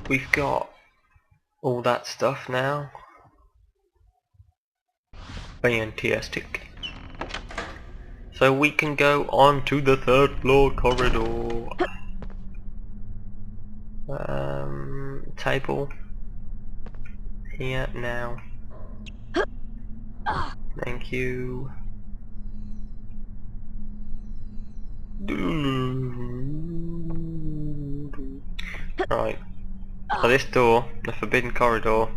we've got all that stuff now. Fantastic. So we can go on to the 3rd floor corridor. Table. Here now. Thank you. Right. So this door, the forbidden corridor,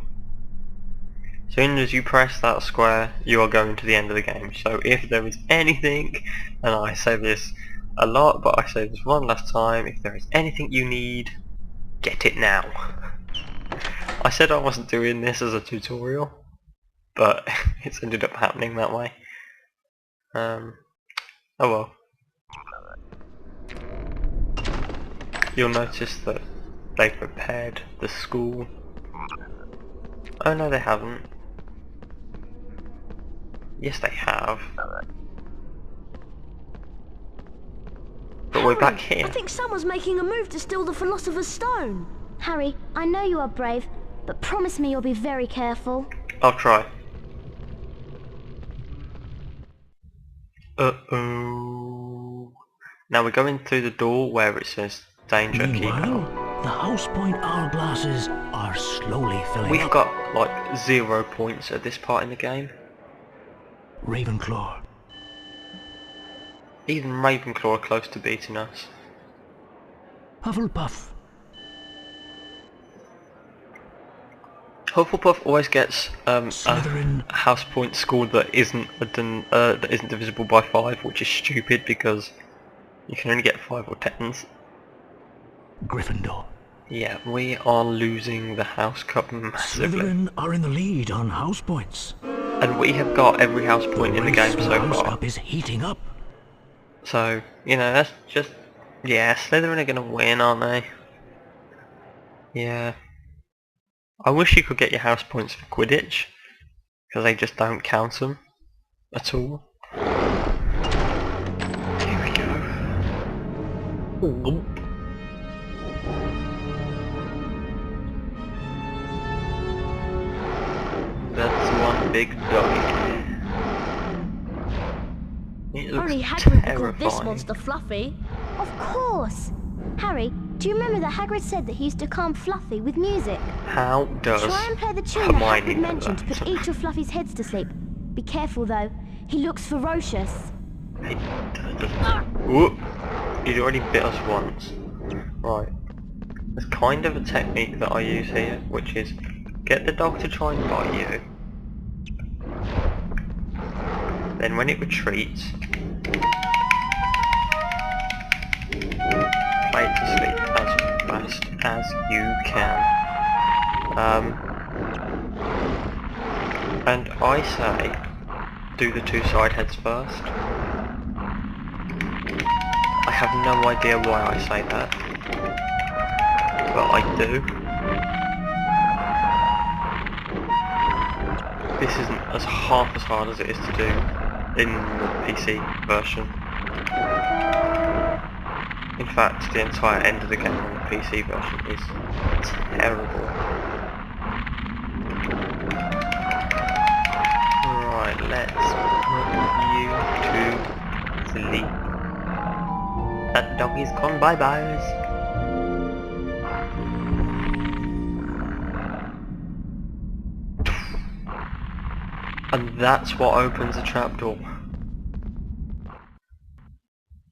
as soon as you press that square, you are going to the end of the game. So if there is anything, and I say this a lot, but I say this one last time, if there is anything you need, get it now. I said I wasn't doing this as a tutorial, but it's ended up happening that way. Oh well. You'll notice that they've prepared the school. Oh no, they haven't. Yes, they have. But we're back here. I think someone's making a move to steal the Philosopher's Stone. Harry, I know you are brave, but promise me you'll be very careful. I'll try. Uh-oh. Now we're going through the door where it says danger, keep Meanwhile, out. the house point hourglasses are slowly filling We've up. got like 0 points at this part in the game. Ravenclaw. Even Ravenclaw are close to beating us. Hufflepuff. Hufflepuff always gets Slytherin. a house point scored that isn't divisible by 5, which is stupid because you can only get 5 or 10s. Gryffindor. Yeah, we are losing the house cup massively. Slytherin are in the lead on house points. And we have got every house point in the game race for so the house far. cup is heating up. So, you know, that's just... Yeah, Slytherin are gonna win, aren't they? Yeah. I wish you could get your house points for Quidditch, because they just don't count them at all. Here we go. Ooh. That's one big doggy. It looks Only Hagrid would call this terrifying. monster Fluffy. Of course! Harry, do you remember that Hagrid said that he used to calm Fluffy with music? How does Try and play the tune that Hermione Hagrid know mentioned to that? put each of Fluffy's heads to sleep. Be careful though, he looks ferocious. He doesn't. Ooh, he's already bit us once. Right. There's kind of a technique that I use here, which is get the dog to try and bite you. Then when it retreats, play it to sleep as fast as you can. And I say, do the 2 side heads first. I have no idea why I say that, but I do. This isn't as half as hard as it is to do in the PC version. In fact, the entire end of the game on the PC version is terrible. Right, let's put you to sleep. That doggy's gone bye-byes. And that's what opens the trapdoor.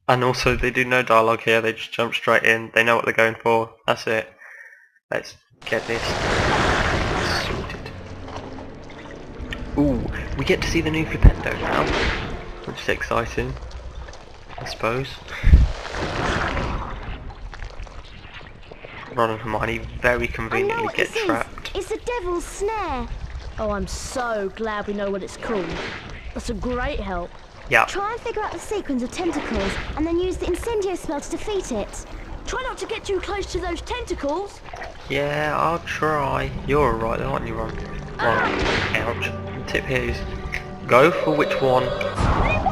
And also they do no dialogue here, they just jump straight in, they know what they're going for, that's it. Let's get this sorted. Ooh, we get to see the new Flipendo now, which is exciting, I suppose. Ron and Hermione very I know conveniently what get this trapped. is. It's the Devil's Snare. Oh, I'm so glad we know what it's called. That's a great help. Yeah. Try and figure out the sequence of tentacles, and then use the Incendio spell to defeat it. Try not to get too close to those tentacles. Yeah, I'll try. You're alright, aren't you, Ron? Right, ouch. The tip here is go for which one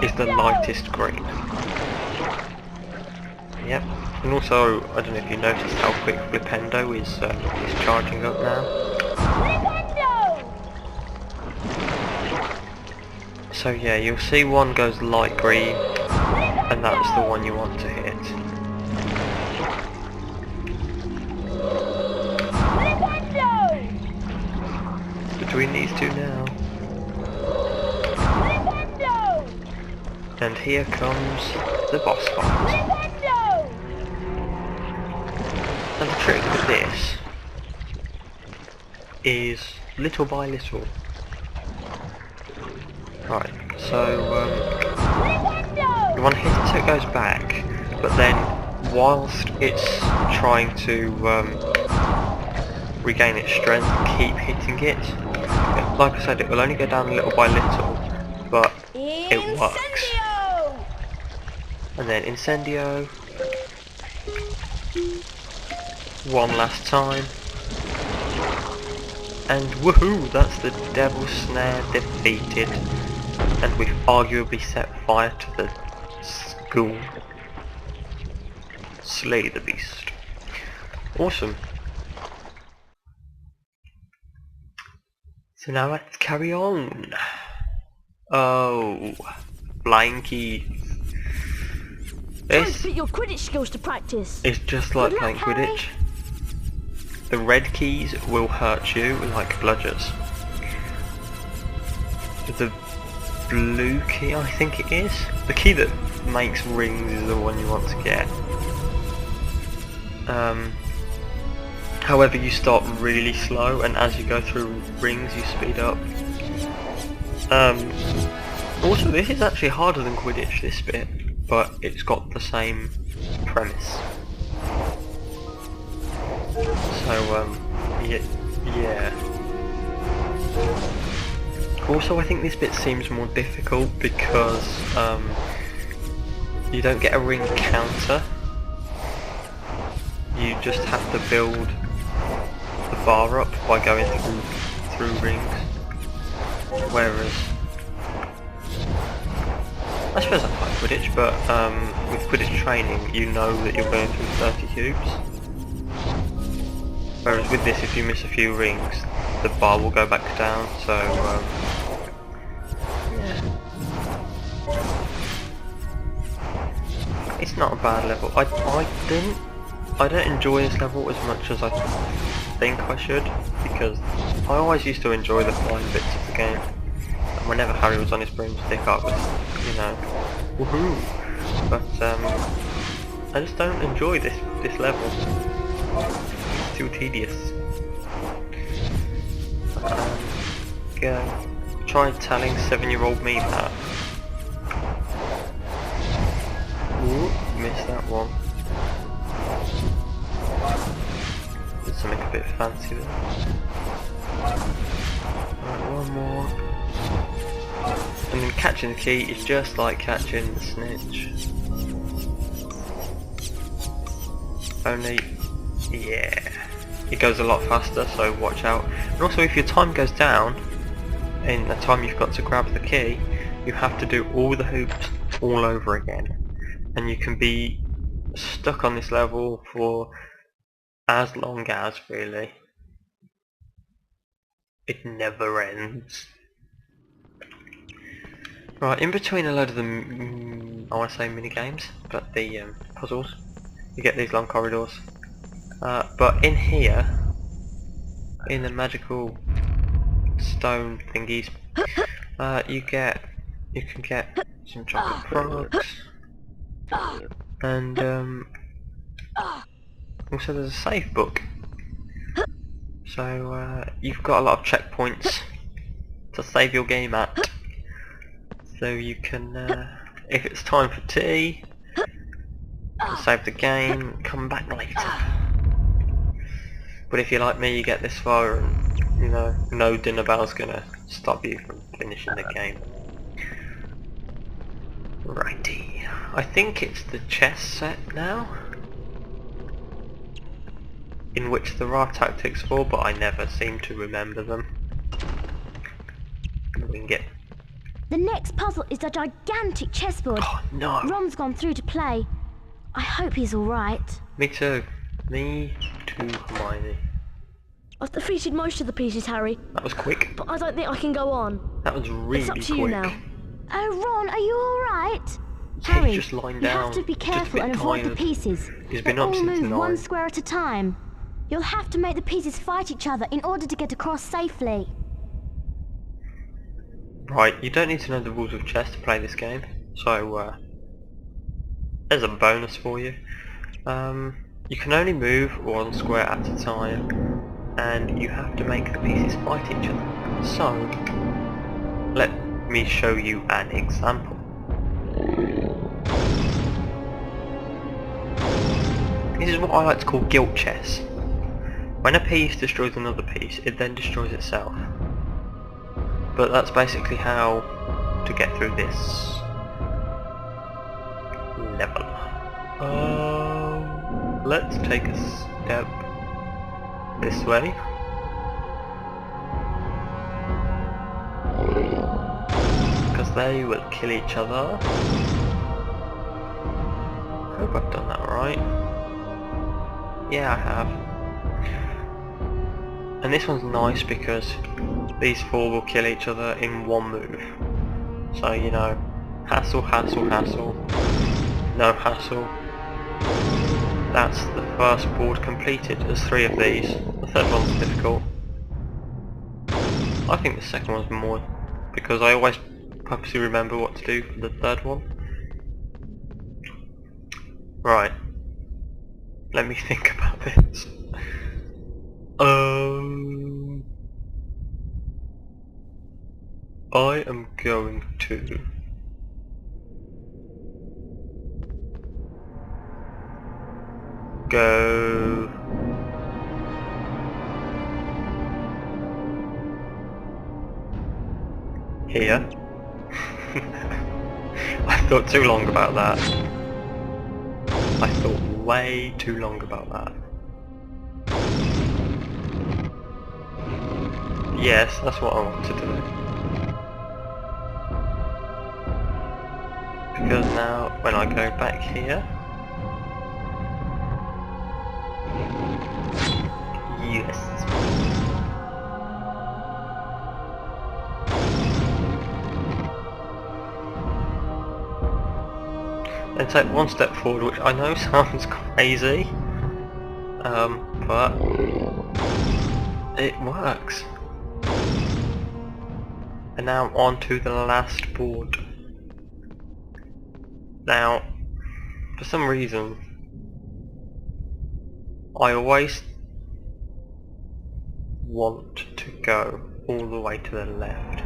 is the lightest green. Yep. And also, I don't know if you noticed how quick Flipendo is charging up now. So yeah, you'll see one goes light green, and that's the one you want to hit. Between these two now. And here comes the boss fight. And the trick with this is little by little. Right, so you want to hit it so it goes back, but then whilst it's trying to regain its strength, keep hitting it. Like I said, it will only go down little by little, but it works. And then Incendio. One last time. And woohoo! That's the Devil's Snare defeated. And we've arguably set fire to the school. Slay the beast. Awesome. So now let's carry on. Oh, Blankie. This put your Quidditch skills to practice. It's just like playing Quidditch. The red keys will hurt you like bludgers. The blue key, I think it is. The key that makes rings is the one you want to get. However, you start really slow, and as you go through rings, you speed up. Also, this is actually harder than Quidditch, this bit, but it's got the same premise. So, yeah. Also, I think this bit seems more difficult because you don't get a ring counter. You just have to build the bar up by going through rings. Whereas, I suppose that's like Quidditch, but with Quidditch training, you know that you're going through 30 hoops. Whereas with this, if you miss a few rings, the bar will go back down, so yeah. It's not a bad level. I don't enjoy this level as much as I think I should, because I always used to enjoy the flying bits of the game. And whenever Harry was on his broomstick, I was, you know, woohoo! But I just don't enjoy this level. It's too tedious. Try telling 7-year-old me that. Ooh, missed that one. Did something a bit fancy there. Right, one more. And then catching the key is just like catching the snitch. Only, yeah, it goes a lot faster, so watch out. And also, if your time goes down in the time you've got to grab the key, you have to do all the hoops all over again. And you can be stuck on this level for as long as, really. It never ends. Right, in between a load of the, I want to say mini games, but the puzzles, you get these long corridors. But in here, in the magical stone thingies, you can get some chocolate frogs, and also there's a save book. So you've got a lot of checkpoints to save your game at. So you can, if it's time for tea, you can save the game, come back later. But if you're like me, you get this far and, you know, no dinner bell's gonna stop you from finishing the game. Righty. I think it's the chess set now, in which there are tactics for, but I never seem to remember them. We can get... The next puzzle is a gigantic chessboard. Oh no! Ron's gone through to play. I hope he's alright. Me too. Me too, Hermione. I've defeated most of the pieces, Harry, That was quick. but I don't think I can go on. That was really It's up to quick. you now. Oh, Ron, are you alright? Yeah, Harry, he's just lying you down. have to be Just a careful bit and avoid the tired. pieces. He's They been up all since move 9. one square at a time. You'll have to make the pieces fight each other in order to get across safely. Right, you don't need to know the rules of chess to play this game. So, there's a bonus for you. You can only move one square at a time, and you have to make the pieces fight each other. So, let me show you an example. This is what I like to call guilt chess. When a piece destroys another piece, it then destroys itself. But that's basically how to get through this level. Let's take a step this way. Because they will kill each other. I hope I've done that right. Yeah, I have. And this one's nice because these 4 will kill each other in one move. So, you know, hassle, hassle, hassle. No hassle. That's the first board completed. There's 3 of these. The third one's difficult. I think the second one's more, because I always purposely remember what to do for the third one. Right. Let me think about this. I am going to go here. I thought too long about that. I thought way too long about that. Yes, that's what I want to do. Because now, when I go back here... Yes. Then take one step forward, which I know sounds crazy, but it works. And now on to the last board. Now, for some reason, I always want to go all the way to the left.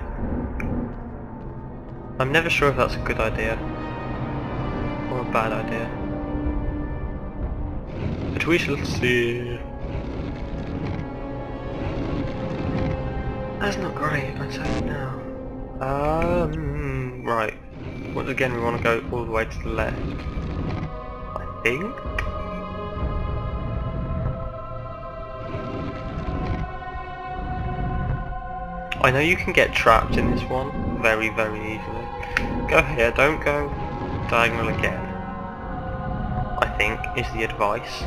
I'm never sure if that's a good idea or a bad idea, but we shall see. That's not great, I tell you now. Right. Once again, we want to go all the way to the left, I think. I know you can get trapped in this one very, very easily. Go here, don't go diagonal again, I think, is the advice.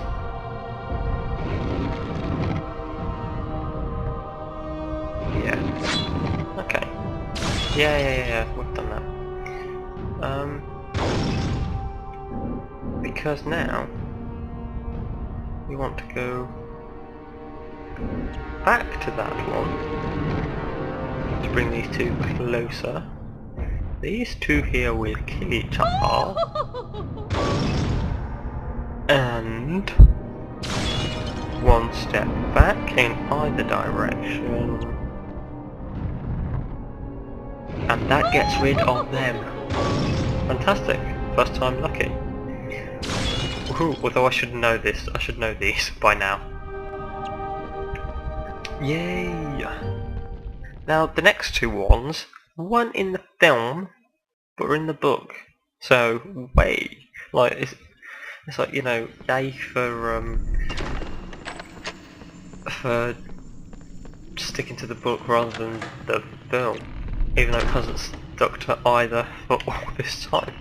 Yeah. Okay. Yeah, we've done that. Because now we want to go back to that one to bring these 2 closer. These 2 here will kill each other. And 1 step back in either direction. And that gets rid of them. Fantastic. First time lucky. Woohoo, although I should know this. I should know these by now. Yay! Now the next 2 ones weren't in the film, but were in the book. So, like, it's like, you know, yay for sticking to the book rather than the film. Even though it hasn't stuck to either for all this time.